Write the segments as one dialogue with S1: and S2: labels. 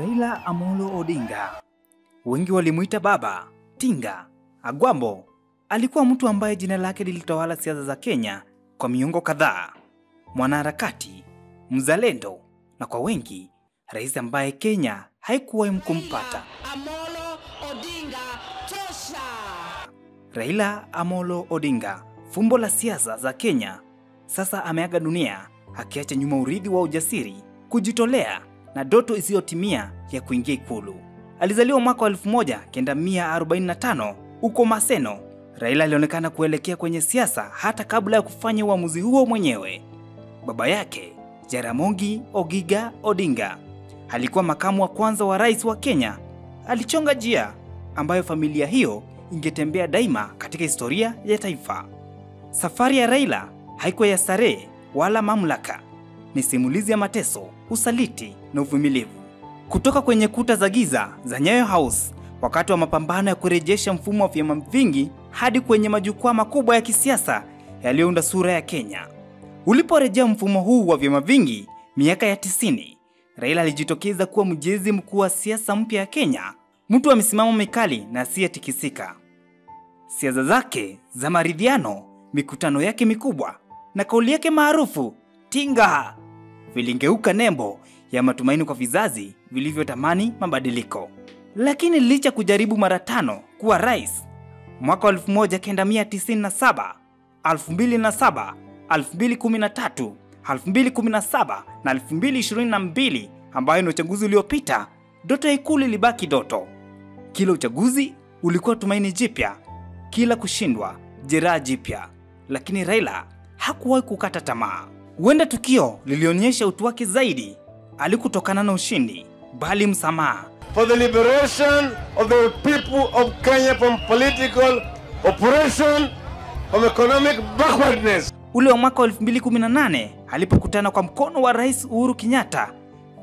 S1: Raila Amolo Odinga. Wengi walimuita Baba, Tinga, Agwambo. Alikuwa mtu ambaye jina lake lilitawala siasa za Kenya kwa miongo kadhaa. Mwanaharakati, mzalendo na kwa wengi, rais ambaye Kenya haikuwahi kumpata.
S2: Amolo Odinga tosha.
S1: Raila Amolo Odinga, fumbo la siasa za Kenya, sasa ameaga dunia akiacha nyuma urithi wa ujasiri, kujitolea na ndoto isiyotimia ya kuingia Ikulu. Alizaliwa mwaka 1945 huko Maseno. Raila alionekana kuelekea kwenye siasa hata kabla ya kufanya uamuzi huo mwenyewe. Baba yake, Jaramogi Oginga Odinga, alikuwa makamu wa kwanza wa rais wa Kenya. Alichonga njia ambayo familia hiyo ingetembea daima katika historia ya taifa. Safari ya Raila haikuwa ya starehe wala mamlaka. Ni simulizi ya mateso, usaliti na uvumilivu. Kutoka kwenye kuta za giza za Nyayo House wakati wa mapambano ya kurejesha mfumo wa vyama vingi hadi kwenye majukwaa makubwa ya kisiasa yaliyounda sura ya Kenya. Uliporejea mfumo huu wa vyama vingi miaka ya 90, Raila alijitokeza kuwa mjezi mkuu wa siasa mpya ya Kenya, mtu wa misimamo mikali na asiyetikisika. Siasa zake za maridhiano, mikutano yake mikubwa na kauli yake maarufu Tinga vilingeuka nembo ya matumaini kwa vizazi vilivyotamani mabadiliko. Lakini licha kujaribu mara 5 kuwa rais, mwaka 1997, 2007, 2013, 2017 na 2022 ambayo ni uchaguzi uliopita, ndoto ya Ikulu ilibaki ndoto. Kila uchaguzi ulikuwa tumaini jipya, kila kushindwa jeraha jipya. Lakini Raila hakuwahi kukata tamaa. Huenda tukio lilionyesha utu wake zaidi alikutokana na ushindi, bali msamaha.
S3: For the liberation of the people of Kenya from political oppression, from economic backwardness.
S1: Ule wa mwaka 2018 alipokutana kwa mkono wa Rais Uhuru Kenyatta,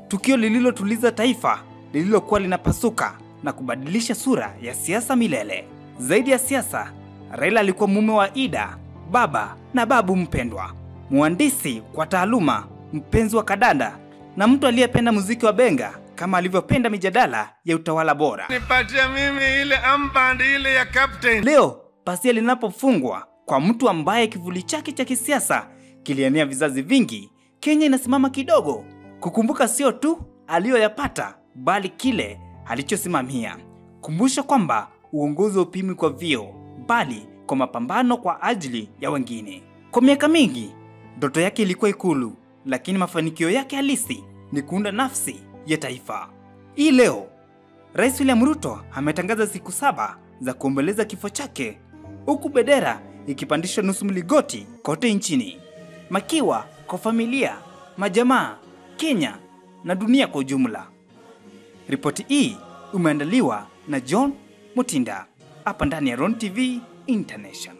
S1: tukio lililotuliza taifa lililokuwa linapasuka na kubadilisha sura ya siasa milele. Zaidi ya siasa, Raila alikuwa mume wa Ida, baba na babu mpendwa, mhandisi kwa taaluma, mpenzi wa kadanda na mtu aliyependa muziki wa benga kama alivyopenda mijadala ya utawala bora.
S3: Nipatie mimi ile armband ile ya captain.
S1: Leo pasia linapofungwa kwa mtu ambaye kivuli chake cha kisiasa kilienea vizazi vingi, Kenya inasimama kidogo kukumbuka sio tu aliyoyapata bali kile alichosimamia. Kumbusha kwamba uongozi upimi kwa vio bali kwa mapambano kwa ajili ya wengine. Kwa miaka mingi ndoto yake ilikuwa Ikulu, lakini mafanikio yake halisi ni kuunda nafsi ya taifa. Hii leo Rais William Ruto ametangaza siku 7 za kuomboleza kifo chake, huku bendera ikipandishwa nusu mlingoti kote nchini, makiwa kwa familia, majamaa, Kenya na dunia kwa ujumla. Ripoti hii umeandaliwa na John Mutinda hapa ndani ya Ron TV International.